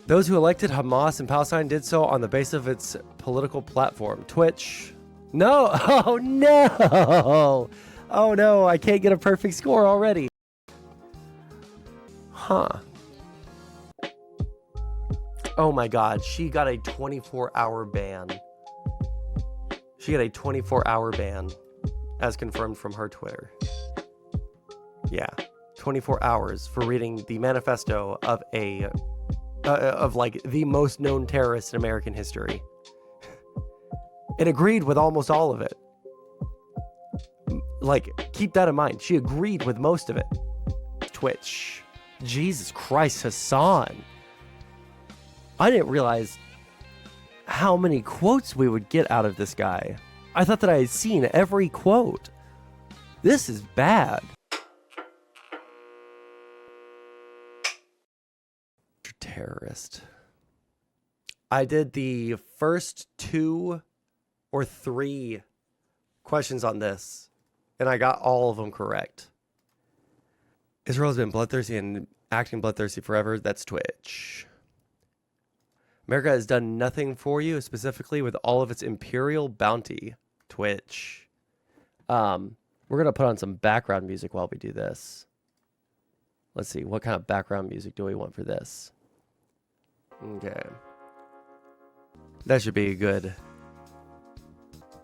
Those who elected Hamas in Palestine did so on the basis of its political platform. Twitch. No. Oh, no. Oh, no. I can't get a perfect score already. Huh. Oh, my God. She got a 24-hour ban. She got a 24-hour ban, as confirmed from her Twitter. Yeah. 24 hours for reading the manifesto of like the most known terrorist in American history. It agreed with almost all of it. Like, keep that in mind. She agreed with most of it. Twitch. Jesus Christ, Hassan. I didn't realize how many quotes we would get out of this guy. I thought that I had seen every quote. This is bad. Terrorist. I did the first 2 or 3 questions on this, and I got all of them correct. Israel has been bloodthirsty and acting bloodthirsty forever. That's Twitch. America has done nothing for you, specifically with all of its imperial bounty. Twitch. We're going to put on some background music while we do this. Let's see. What kind of background music do we want for this? Okay. That should be good.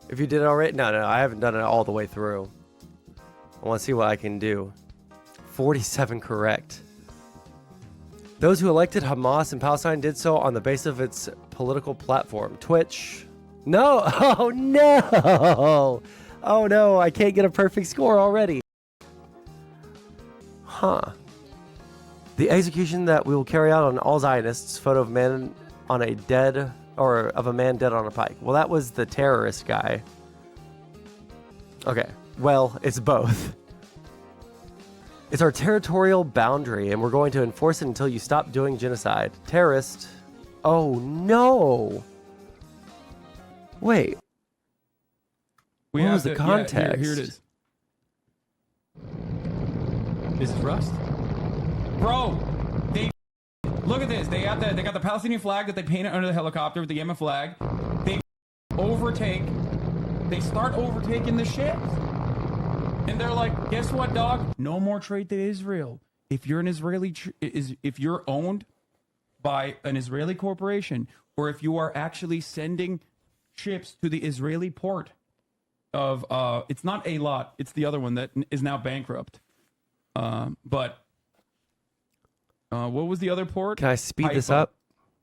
If you did it already... No, I haven't done it all the way through. I want to see what I can do. 47 correct. Those who elected Hamas in Palestine did so on the basis of its political platform. Twitch. No. Oh, no. Oh, no. I can't get a perfect score already. Huh. The execution that we will carry out on all Zionists, photo of man on a dead, or of a man dead on a pike. Well, that was the terrorist guy. Okay, well, it's both. It's our territorial boundary, and we're going to enforce it until you stop doing genocide. Terrorist. Oh, no. Wait. What was the context? Yeah, here it is. This is Rust. Bro, look at this. They got the Palestinian flag that they painted under the helicopter with the Yemen flag. They start overtaking the ships. And they're like, guess what, dog? No more trade to Israel. If you're an Israeli, if you're owned by an Israeli corporation, or if you are actually sending ships to the Israeli port of, it's not Eilat, it's the other one that is now bankrupt. What was the other port? Can I speed Haifa, this up?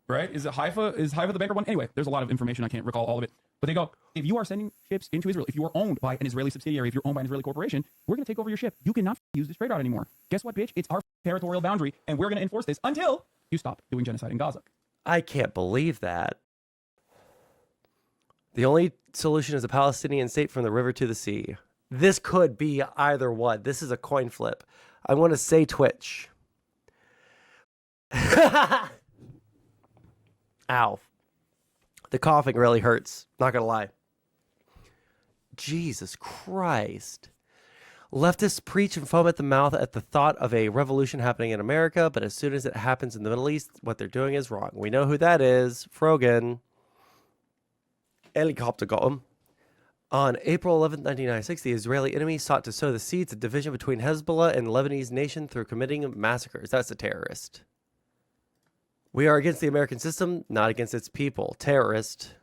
Right? Is it Haifa? Is Haifa the bankrupt one? Anyway, there's a lot of information. I can't recall all of it. But they go, if you are sending ships into Israel, if you are owned by an Israeli subsidiary, if you're owned by an Israeli corporation, we're going to take over your ship. You cannot use this trade route anymore. Guess what, bitch? It's our territorial boundary, and we're going to enforce this until you stop doing genocide in Gaza. I can't believe that. The only solution is a Palestinian state from the river to the sea. This could be either one. This is a coin flip. I want to say Twitch. Ow. The coughing really hurts. Not gonna lie. Jesus Christ. Leftists preach and foam at the mouth at the thought of a revolution happening in America, but as soon as it happens in the Middle East, what they're doing is wrong. We know who that is. Frogan. Helicopter got him. On April 11, 1996, the Israeli enemy sought to sow the seeds of division between Hezbollah and the Lebanese nation through committing massacres. That's a terrorist. We are against the American system, not against its people. Terrorist.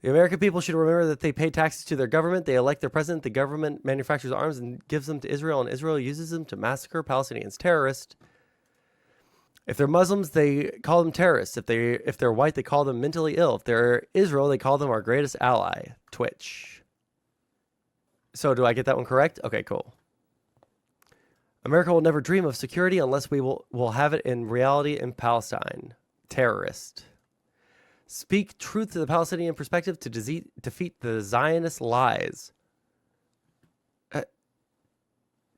The American people should remember that they pay taxes to their government. They elect their president. The government manufactures arms and gives them to Israel, and Israel uses them to massacre Palestinians. Terrorist. If they're Muslims, they call them terrorists. If they're white, they call them mentally ill. If they're Israel, they call them our greatest ally. Twitch. So do I get that one correct? Okay, cool. America will never dream of security unless we will have it in reality in Palestine. Terrorist. Speak truth to the Palestinian perspective to defeat the Zionist lies.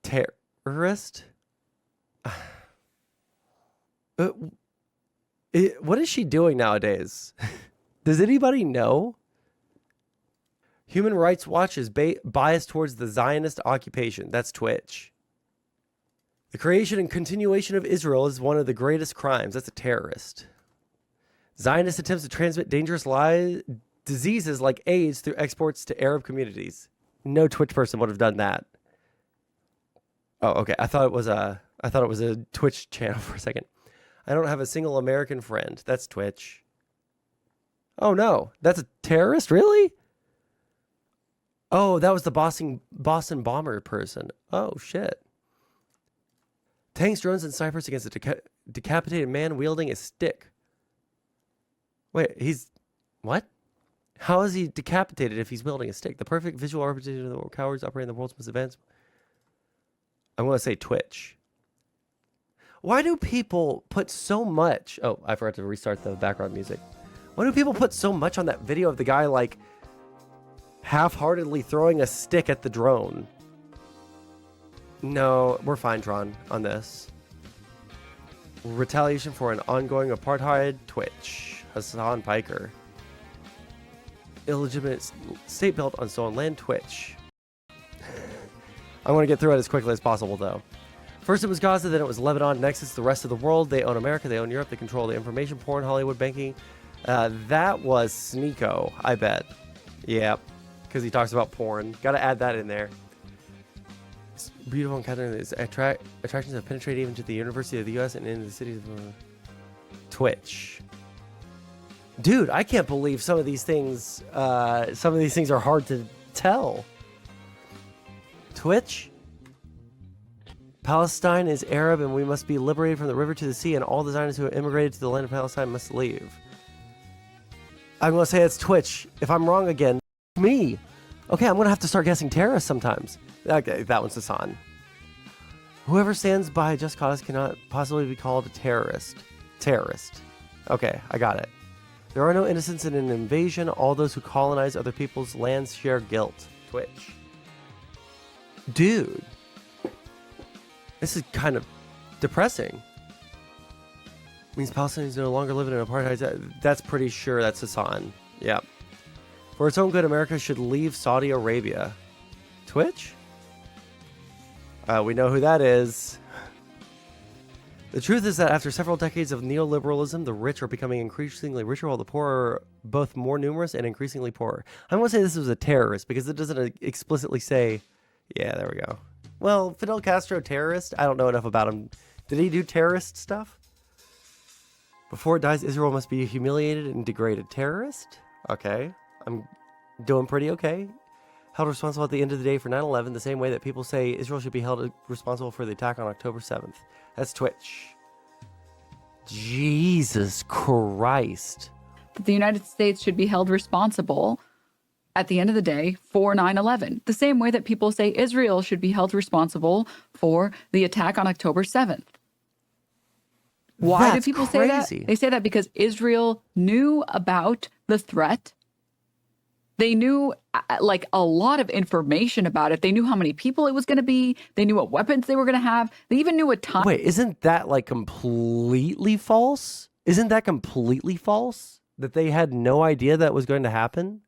Terrorist? What is she doing nowadays? Does anybody know? Human Rights Watch is biased towards the Zionist occupation. That's Twitch. The creation and continuation of Israel is one of the greatest crimes. That's a terrorist. Zionist attempts to transmit dangerous diseases like AIDS through exports to Arab communities. No Twitch person would have done that. Oh, okay. I thought it was a Twitch channel for a second. I don't have a single American friend. That's Twitch. Oh no, that's a terrorist, really? Oh, that was the Boston bomber person. Oh shit. Tanks, drones, and snipers against a decapitated man wielding a stick. Wait, what? How is he decapitated if he's wielding a stick? The perfect visual representation of the cowards operating the world's most advanced. I'm going to say Twitch. Why do people put so much? Oh, I forgot to restart the background music. Why do people put so much on that video of the guy like half-heartedly throwing a stick at the drone? No, we're fine, Tron, on this. Retaliation for an ongoing apartheid. Twitch. Hassan Piker. Illegitimate state built on stolen land. Twitch. I want to get through it as quickly as possible, though. First it was Gaza, then it was Lebanon. Next it's the rest of the world. They own America, they own Europe, they control the information, porn, Hollywood, banking. That was Sneeko, I bet. Yeah, because he talks about porn. Got to add that in there. It's beautiful and Catherine. Attractions have penetrated even to the University of the U.S. and into the cities of Twitch. Dude, I can't believe some of these things. Some of these things are hard to tell. Twitch. Palestine is Arab, and we must be liberated from the river to the sea. And all the Zionists who have immigrated to the land of Palestine must leave. I'm gonna say it's Twitch. If I'm wrong again, me. Okay, I'm gonna have to start guessing terrorists sometimes. Okay, that one's Hassan. Whoever stands by a just cause cannot possibly be called a terrorist. Terrorist. Okay, I got it. There are no innocents in an invasion. All those who colonize other people's lands share guilt. Twitch. Dude. This is kind of depressing. Means Palestinians no longer live in an apartheid. That's pretty sure that's Hassan. Yeah. For its own good, America should leave Saudi Arabia. Twitch? We know who that is. The truth is that after several decades of neoliberalism, the rich are becoming increasingly richer while the poor are both more numerous and increasingly poorer. I'm going to say this was a terrorist because it doesn't explicitly say... Yeah, there we go. Well, Fidel Castro, terrorist? I don't know enough about him. Did he do terrorist stuff? Before it dies, Israel must be humiliated and degraded. Terrorist? Okay. I'm doing pretty okay. Held responsible at the end of the day for 9/11, the same way that people say Israel should be held responsible for the attack on October 7th. That's Twitch. Jesus Christ. That the United States should be held responsible at the end of the day for 9/11. The same way that people say Israel should be held responsible for the attack on October 7th. Why do people say that? They say that because Israel knew about the threat. They knew like a lot of information about it. They knew how many people it was going to be. They knew what weapons they were going to have. They even knew a time. Wait, isn't that like completely false? Isn't that completely false? That they had no idea that was going to happen?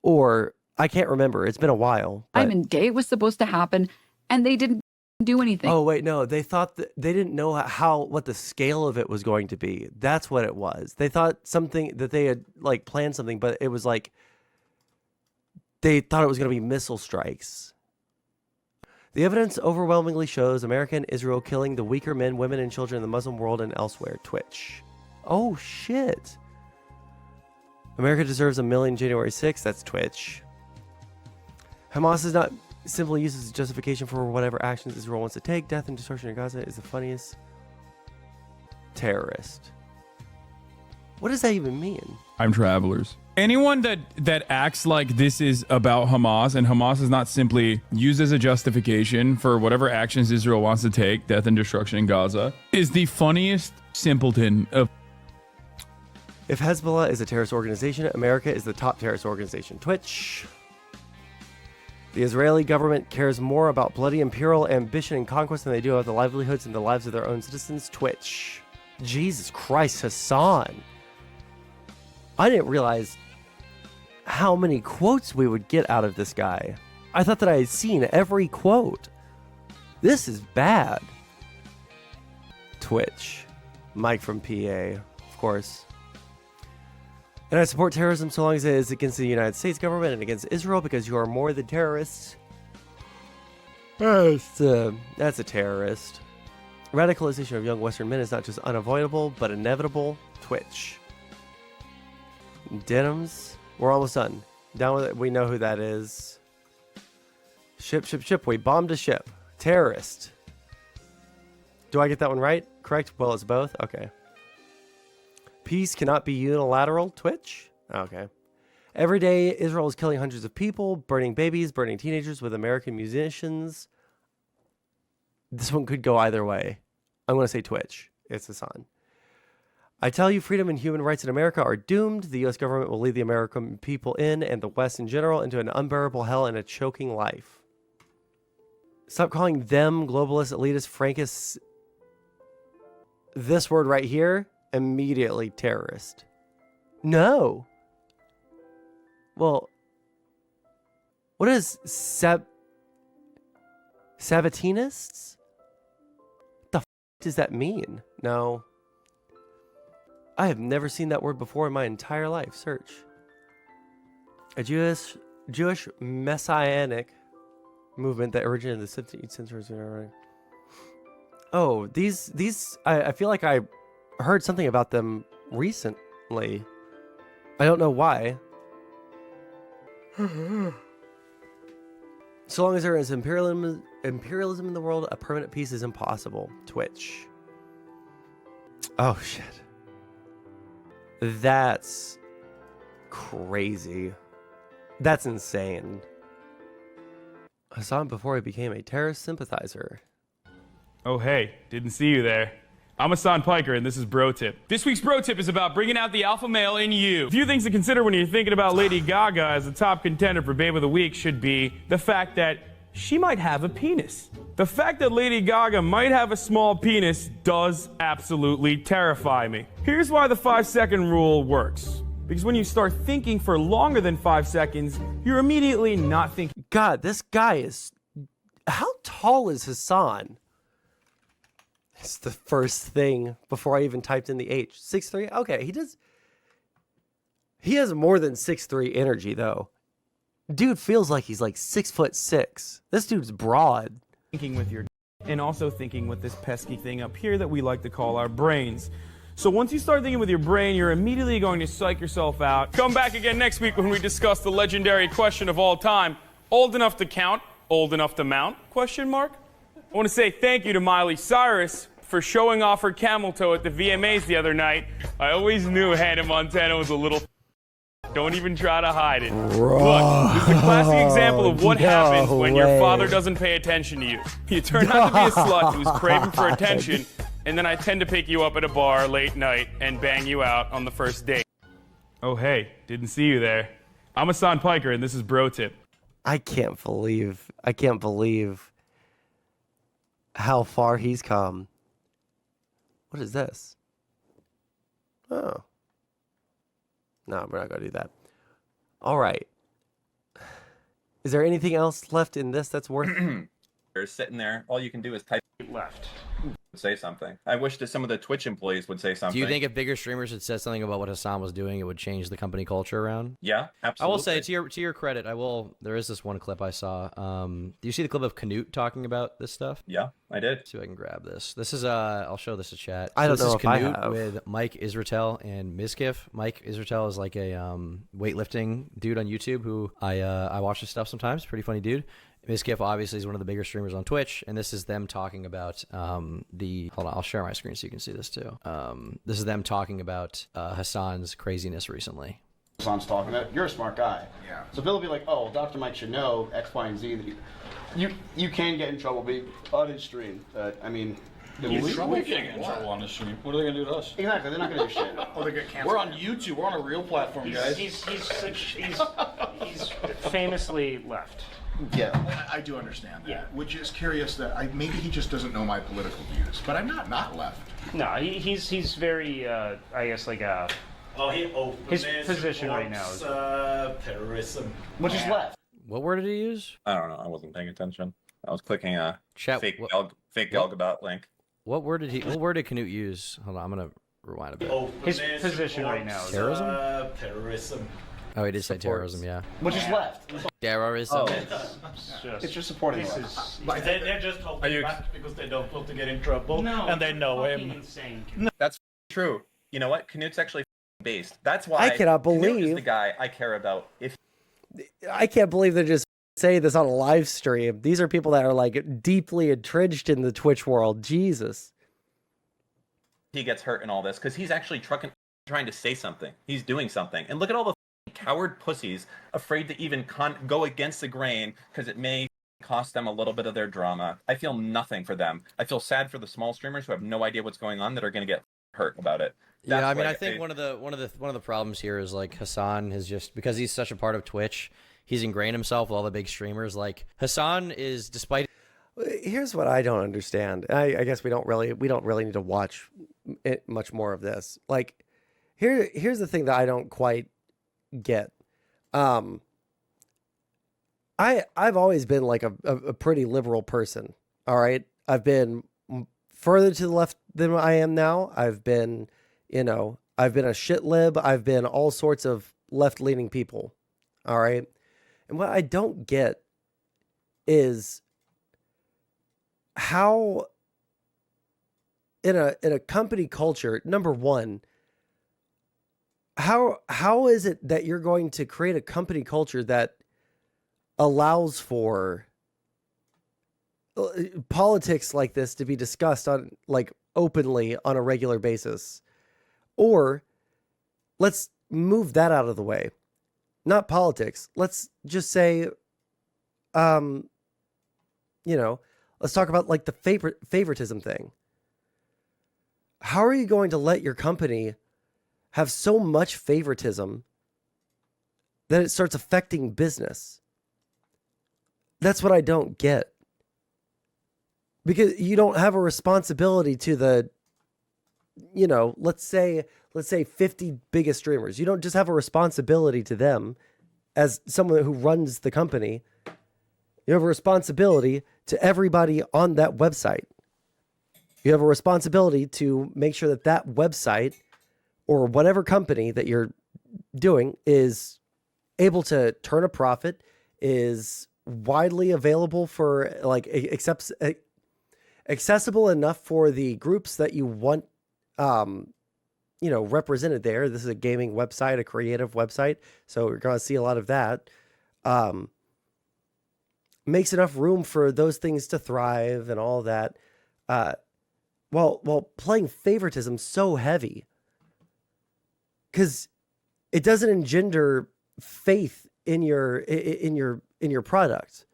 Or I can't remember. It's been a while. Diamond Gate was supposed to happen and they didn't do anything. Oh, wait, no. They thought that they didn't know what the scale of it was going to be. That's what it was. They thought that they had like planned something, but it was like they thought it was going to be missile strikes. The evidence overwhelmingly shows America and Israel killing the weaker men, women, and children in the Muslim world and elsewhere. Twitch. Oh, shit. America deserves 1 million January 6th. That's Twitch. Hamas is not simply used as a justification for whatever actions Israel wants to take. Death and destruction in Gaza is the funniest. Terrorist. What does that even mean? I'm travelers. Anyone that acts like this is about Hamas and Hamas is not simply used as a justification for whatever actions Israel wants to take, death and destruction in Gaza, is the funniest simpleton of... If Hezbollah is a terrorist organization, America is the top terrorist organization. Twitch. The Israeli government cares more about bloody imperial ambition and conquest than they do about the livelihoods and the lives of their own citizens. Twitch. Jesus Christ, Hassan. I didn't realize how many quotes we would get out of this guy. I thought that I had seen every quote. This is bad. Twitch. Mike from PA, of course. And I support terrorism so long as it is against the United States government and against Israel because you are more than terrorists. That's a terrorist. Radicalization of young Western men is not just unavoidable, but inevitable. Twitch. Denims. We're almost done. Down with it. We know who that is. Ship. We bombed a ship. Terrorist. Do I get that one right? Correct? Well, it's both? Okay. Peace cannot be unilateral. Twitch? Okay. Every day, Israel is killing hundreds of people, burning babies, burning teenagers with American musicians. This one could go either way. I'm going to say Twitch. It's Hassan. I tell you, freedom and human rights in America are doomed. The U.S. government will lead the American people and the West in general into an unbearable hell and a choking life. Stop calling them globalist, elitist, Frankists. This word right here, immediately terrorist. No. Well, what is Sabatinists? What the f does that mean? No. I have never seen that word before in my entire life. Search. A Jewish messianic movement that originated in the 17th century. Oh, these I feel like I heard something about them recently. I don't know why. So long as there is imperialism in the world, a permanent peace is impossible. Twitch. Oh shit. That's crazy. That's insane. Hassan before he became a terrorist sympathizer. Oh, hey, didn't see you there. I'm Hassan Piker, and this is Bro Tip. This week's Bro Tip is about bringing out the alpha male in you. A few things to consider when you're thinking about Lady Gaga as the top contender for Babe of the Week should be the fact that she might have a penis. The fact that Lady Gaga might have a small penis does absolutely terrify me. Here's why the 5-second rule works. Because when you start thinking for longer than 5 seconds, you're immediately not thinking. God, this guy is... How tall is Hassan? It's the first thing before I even typed in the H. 6'3"? Okay, he does... He has more than 6'3" energy, though. Dude feels like he's like 6'6". This dude's broad. Thinking with your and also thinking with this pesky thing up here that we like to call our brains. So once you start thinking with your brain, you're immediately going to psych yourself out. Come back again next week when we discuss the legendary question of all time. Old enough to count, old enough to mount? Question mark? I want to say thank you to Miley Cyrus for showing off her camel toe at the VMAs the other night. I always knew Hannah Montana was a little... Don't even try to hide it. Look, this is a classic example of what happens when your father doesn't pay attention to you. You turn out to be a slut who's craving for attention, and then I tend to pick you up at a bar late night and bang you out on the first date. Oh, hey, didn't see you there. I'm Hassan Piker, and this is Bro Tip. I can't believe how far he's come. What is this? Oh. No, we're not going to do that. All right. Is there anything else left in this that's worth... You're sitting there. All you can do is type left. Say something. I wish that some of the Twitch employees would say something. Do you think if bigger streamers had said something about what Hassan was doing, it would change the company culture around? Yeah, absolutely. I will say, to your credit, there is this one clip I saw. Do you see the clip of Canute talking about this stuff? Yeah, I did. Let's see if I can grab this. This is, I'll show this to chat. I don't know if I Canute have. with Mike Israetel and Mizkif. Mike Israetel is like a weightlifting dude on YouTube who I watch his stuff sometimes. Pretty funny dude. Mizkif obviously is one of the bigger streamers on Twitch, and this is them talking about hold on, I'll share my screen so you can see this too. This is them talking about Hassan's craziness recently. Hassan's talking about, you're a smart guy. Yeah. So Bill will be like, oh, well, Dr. Mike should know X, Y, and Z. That you can get in trouble being on his stream. I mean, We can't get in trouble on the stream. What are they gonna do to us? exactly, they're not going to do shit. Oh, they get canceled. We're on YouTube. We're on a real platform, guys. He's famously left. Yeah. I do understand that, Yeah. which is curious that maybe he just doesn't know my political views, but I'm not left. No, he's very I guess like his position right now is terrorism. Which is left. What word did he use? I don't know. I wasn't paying attention. I was clicking a Chat, fake what- fake what? Galgadot link. What word did Canute use? Hold on, I'm gonna rewind a bit. His position right now is Terrorism? Terrorism. Oh, he did say Supports. terrorism. Yeah. Which is left. Terrorism. It's just supporting this the is Like they're just holding back because they don't want to get in trouble, and they know fucking him. insane. That's true. You know what? Canute's actually based. That's why I cannot Canute is believe- the guy I care about. If I can't believe they're just saying this on a live stream. These are people that are like deeply entrenched in the Twitch world. Jesus. he gets hurt in all this, because he's actually trying to say something. He's doing something. And look at all the coward pussies afraid to even go against the grain because it may cost them a little bit of their drama. I feel nothing for them. I feel sad for the small streamers who have no idea what's going on that are going to get hurt about it. Yeah, I That's mean, why I think one of the problems here is like Hassan is just because he's such a part of Twitch, he's ingrained himself with all the big streamers. Like Hassan is, despite Here's what I don't understand. I guess we don't really need to watch much more of this. Like, here's the thing that I don't quite get. I've always been like a pretty liberal person. All right, I've been further to the left than I am now. I've been a shit lib. I've been all sorts of left leaning people. All right, and what I don't get is how in a company culture, number one, how is it that you're going to create a company culture that allows for politics like this to be discussed on like openly on a regular basis? Or let's move that out of the way. Not politics. Let's just say let's talk about like the favoritism thing. How are you going to let your company have so much favoritism that it starts affecting business? That's what I don't get. Because you don't have a responsibility to the, let's say 50 biggest streamers. You don't just have a responsibility to them as someone who runs the company. You have a responsibility to everybody on that website. You have a responsibility to make sure that that website or whatever company that you're doing is able to turn a profit, is widely available for like accessible enough for the groups that you want, represented there. This is a gaming website, a creative website. So you're going to see a lot of that. Makes enough room for those things to thrive and all that. While playing favoritism so heavy, because it doesn't engender faith in your product.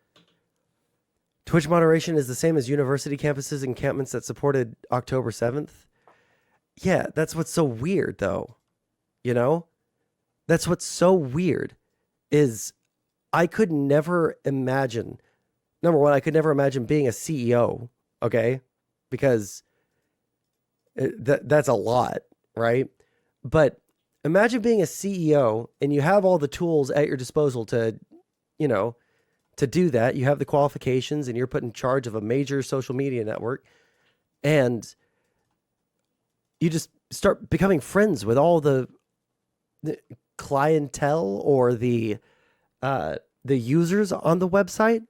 Twitch moderation is the same as university campuses and encampments that supported October 7th. Yeah, that's what's so weird, though. That's what's so weird is I could never imagine. Number one, I could never imagine being a CEO. Okay, because that's a lot, right? But imagine being a CEO and you have all the tools at your disposal to do that. You have the qualifications and you're put in charge of a major social media network, and you just start becoming friends with all the clientele or the users on the website.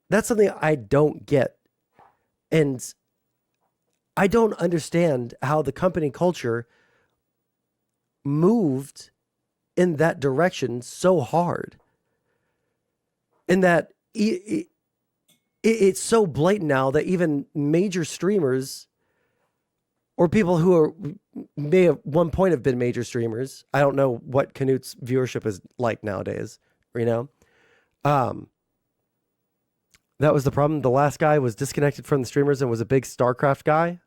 That's something I don't get. And I don't understand how the company culture moved in that direction so hard. And that it's so blatant now that even major streamers or people who may at one point have been major streamers, I don't know what Canute's viewership is like nowadays, that was the problem. The last guy was disconnected from the streamers and was a big StarCraft guy.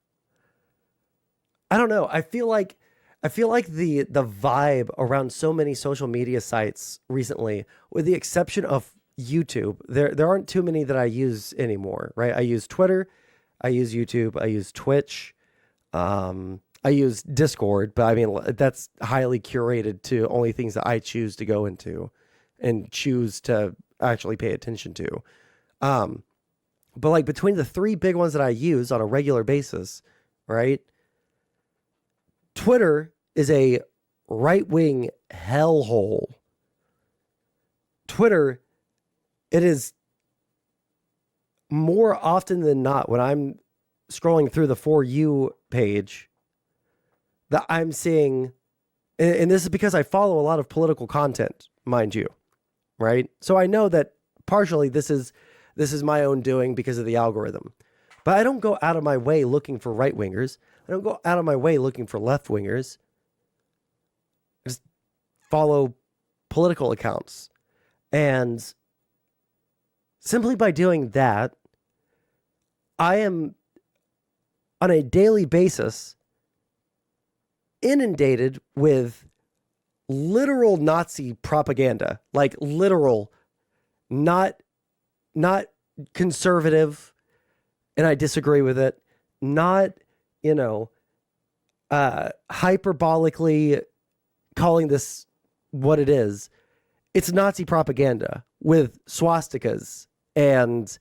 I don't know. I feel like the vibe around so many social media sites recently, with the exception of YouTube, there aren't too many that I use anymore, right? I use Twitter, I use YouTube, I use Twitch, I use Discord, but I mean that's highly curated to only things that I choose to go into and choose to actually pay attention to. But like between the three big ones that I use on a regular basis, right? Twitter is a right-wing hellhole. Twitter, it is more often than not when I'm scrolling through the For You page that I'm seeing, and this is because I follow a lot of political content, mind you, right? So I know that partially this is my own doing because of the algorithm. But I don't go out of my way looking for right-wingers. I don't go out of my way looking for left-wingers. I just follow political accounts. And simply by doing that, I am on a daily basis inundated with literal Nazi propaganda, like literal, not conservative, and I disagree with it, not, hyperbolically calling this what it is. It's Nazi propaganda with swastikas and,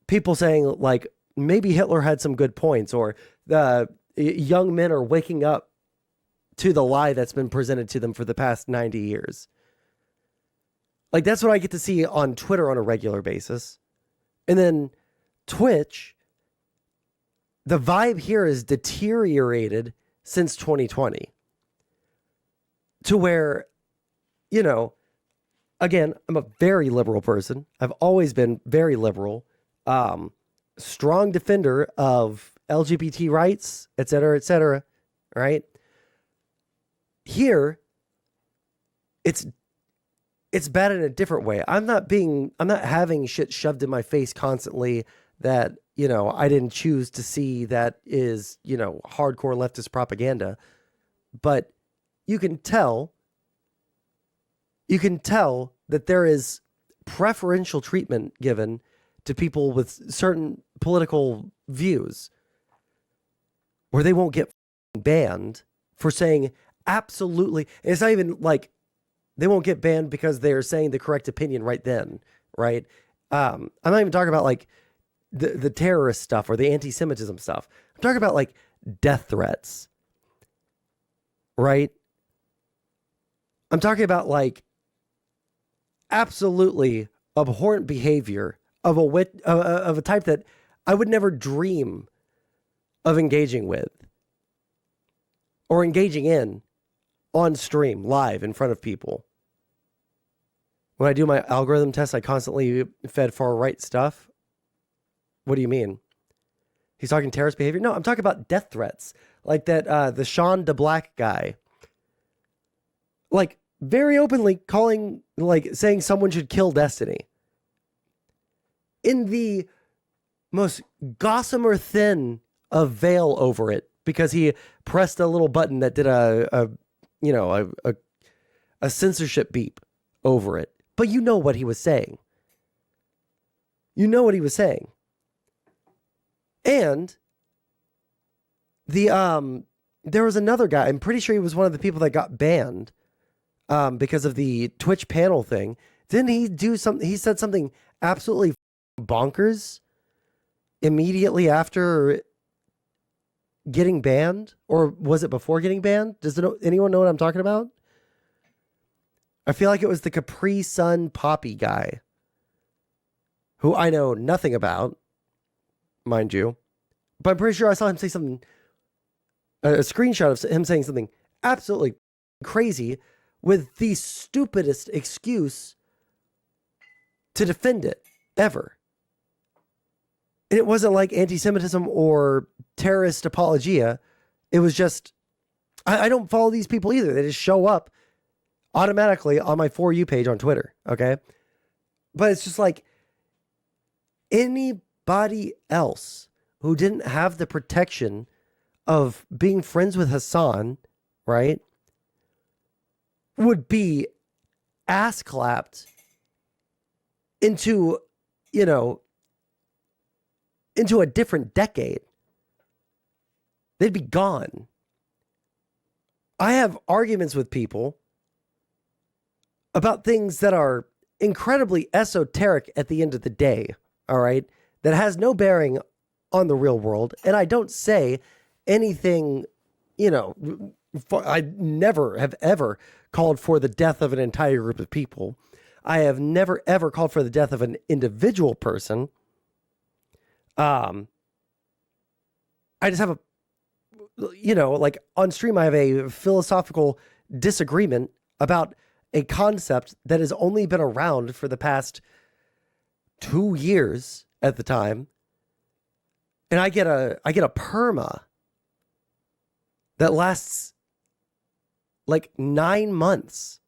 people saying like maybe Hitler had some good points, or the young men are waking up to the lie that's been presented to them for the past 90 years. Like that's what I get to see on Twitter on a regular basis. And then Twitch, the vibe here is deteriorated since 2020 to where, again, I'm a very liberal person. I've always been very liberal, strong defender of LGBT rights, et cetera, right? Here, it's bad in a different way. I'm not having shit shoved in my face constantly that, I didn't choose to see that is, hardcore leftist propaganda. But you can tell that there is preferential treatment given to people with certain political views where they won't get banned for saying absolutely. And it's not even like they won't get banned because they're saying the correct opinion right then, right? I'm not even talking about like the terrorist stuff or the anti-Semitism stuff. I'm talking about like death threats, right? I'm talking about like absolutely abhorrent behavior of a type that I would never dream of engaging with or engaging in on stream live in front of people. When I do my algorithm test, I constantly fed far right stuff. What do you mean? He's talking terrorist behavior? No, I'm talking about death threats. Like that, the Sean DeBlack guy. Like, very openly calling, like, saying someone should kill Destiny. In the most gossamer thin of veil over it, because he pressed a little button that did a censorship beep over it. But you know what he was saying. You know what he was saying. And there was another guy, I'm pretty sure he was one of the people that got banned because of the Twitch panel thing. Didn't he do something? He said something absolutely bonkers immediately after getting banned, or was it before getting banned? Does anyone know what I'm talking about? I feel like it was the Capri Sun Poppy guy, who I know nothing about, mind you, but I'm pretty sure I saw him say something, a screenshot of him saying something absolutely crazy with the stupidest excuse to defend it ever. And it wasn't like anti-Semitism or terrorist apologia. It was just, I don't follow these people either. They just show up automatically on my For You page on Twitter, okay? But it's just like anybody else who didn't have the protection of being friends with Hassan, right, would be ass clapped into, into a different decade. They'd be gone. I have arguments with people about things that are incredibly esoteric at the end of the day, all right, that has no bearing on the real world. And I don't say anything, I never have ever called for the death of an entire group of people. I have never, ever called for the death of an individual person. I just have like on stream, I have a philosophical disagreement about a concept that has only been around for the past 2 years at the time. And I get a perma that lasts like 9 months.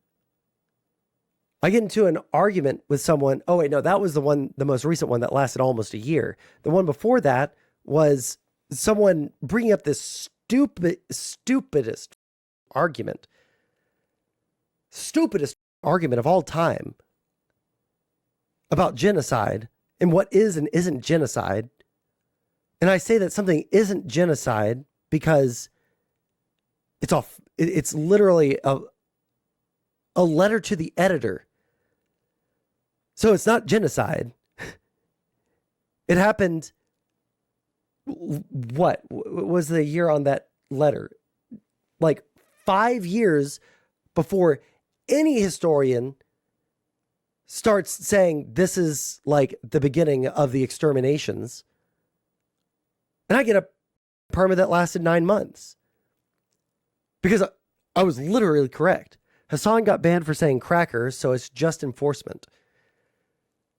I get into an argument with someone. Oh, wait, no, that was the most recent one that lasted almost a year. The one before that was someone bringing up this stupidest argument of all time about genocide and what is and isn't genocide. And I say that something isn't genocide because it's literally a letter to the editor. So it's not genocide. It happened. What was the year on that letter? Like 5 years before any historian starts saying this is like the beginning of the exterminations. And I get a permit that lasted 9 months because I was literally correct. Hassan got banned for saying crackers, so it's just enforcement.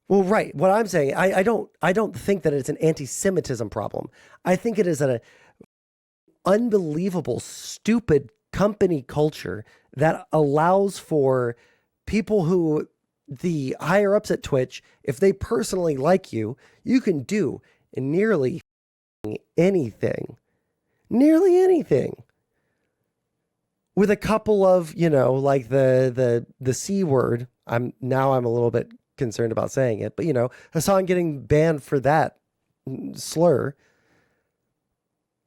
Well, right. What I'm saying, I don't think that it's an anti-Semitism problem. I think it is an unbelievable, stupid company culture that allows for people who, the higher ups at Twitch, if they personally like you, you can do nearly anything. Nearly anything. With a couple of, like the C word, I'm a little bit concerned about saying it, but Hassan getting banned for that slur.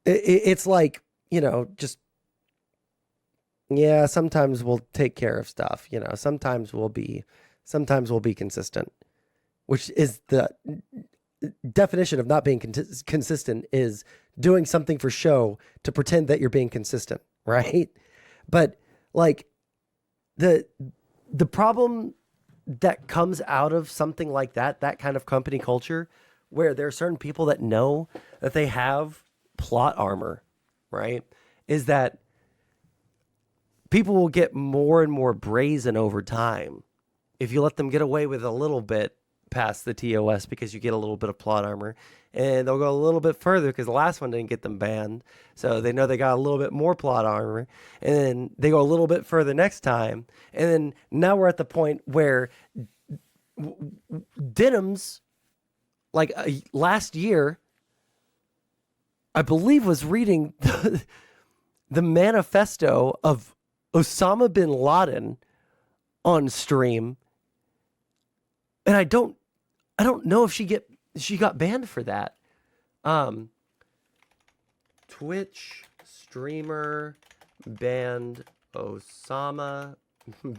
It's like, just, yeah, sometimes we'll take care of stuff, sometimes we'll be consistent, which is the definition of not being consistent, is doing something for show to pretend that you're being consistent, right? But like the problem that comes out of something like that kind of company culture, where there are certain people that know that they have plot armor, right, is that people will get more and more brazen over time if you let them get away with a little bit past the TOS, because you get a little bit of plot armor, and they'll go a little bit further because the last one didn't get them banned, so they know they got a little bit more plot armor, and then they go a little bit further next time, and then now we're at the point where Denims, like last year, I believe, was reading the manifesto of Osama bin Laden on stream, and I don't know if she got banned for that. Twitch streamer banned Osama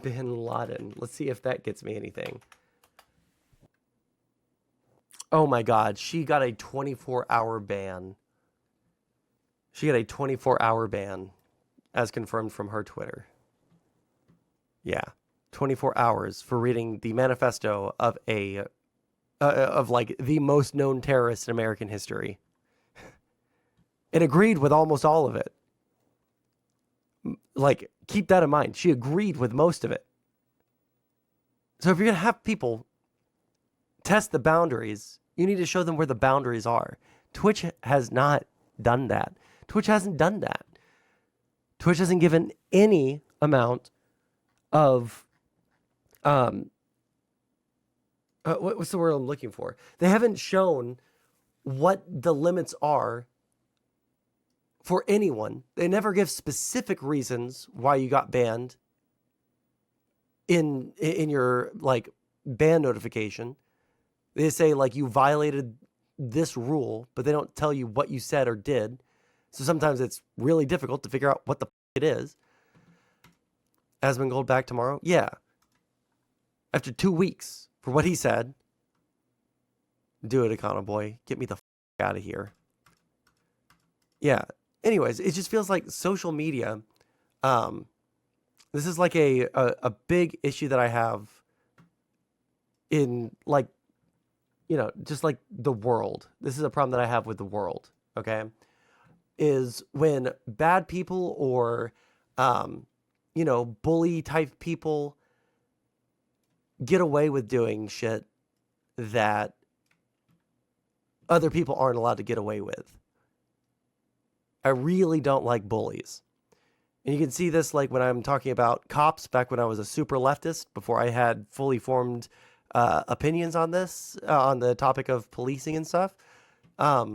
bin Laden. Let's see if that gets me anything. Oh my God, she got a 24-hour ban. She got a 24-hour ban, as confirmed from her Twitter. Yeah, 24 hours for reading the manifesto of of like the most known terrorist in American history. It agreed with almost all of it. Like, keep that in mind. She agreed with most of it. So if you're going to have people test the boundaries, you need to show them where the boundaries are. Twitch has not done that. Twitch hasn't done that. Twitch hasn't given any amount of what's the word I'm looking for? They haven't shown what the limits are for anyone. They never give specific reasons why you got banned in your like ban notification. They say like you violated this rule, but they don't tell you what you said or did. So sometimes it's really difficult to figure out what the it is. Asmongold back tomorrow? Yeah. after 2 weeks for what he said. Do it, Econo Boy. Get me the out of here. Yeah. Anyways, it just feels like social media. This is like a big issue that I have in, like, you know, just like the world. This is a problem that I have with the world, okay? Is when bad people or, you know, bully type people get away with doing shit that other people aren't allowed to get away with. I really don't like bullies. And you can see this like when I'm talking about cops back when I was a super leftist, before I had fully formed opinions on this, on the topic of policing and stuff. I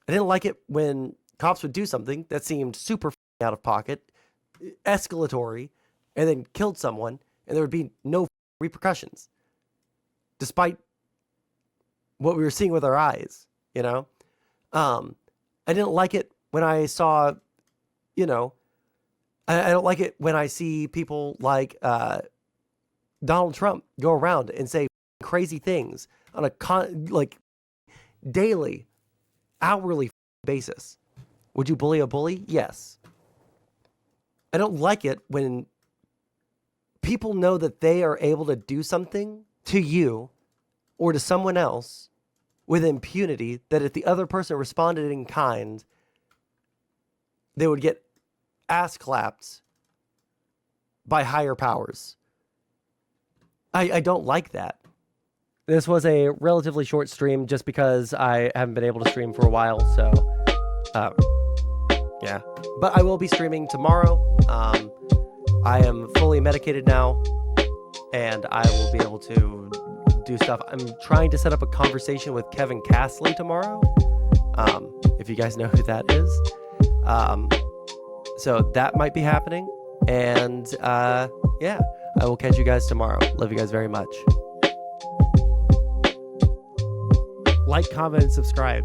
didn't like it when cops would do something that seemed super out of pocket, escalatory, and then killed someone, and there would be no repercussions, despite what we were seeing with our eyes, you know? I didn't like it when I saw, you know, I don't like it when I see people like Donald Trump go around and say crazy things on a like daily, hourly basis. Would you bully a bully? Yes. I don't like it when people know that they are able to do something to you or to someone else with impunity, that if the other person responded in kind, they would get ass clapped by higher powers. I don't like that. This was a relatively short stream just because I haven't been able to stream for a while, so yeah. But I will be streaming tomorrow. I am fully medicated now, and I will be able to do stuff. I'm trying to set up a conversation with Kevin Castley tomorrow, if you guys know who that is. So that might be happening, and yeah, I will catch you guys tomorrow. Love you guys very much. Like, comment, and subscribe.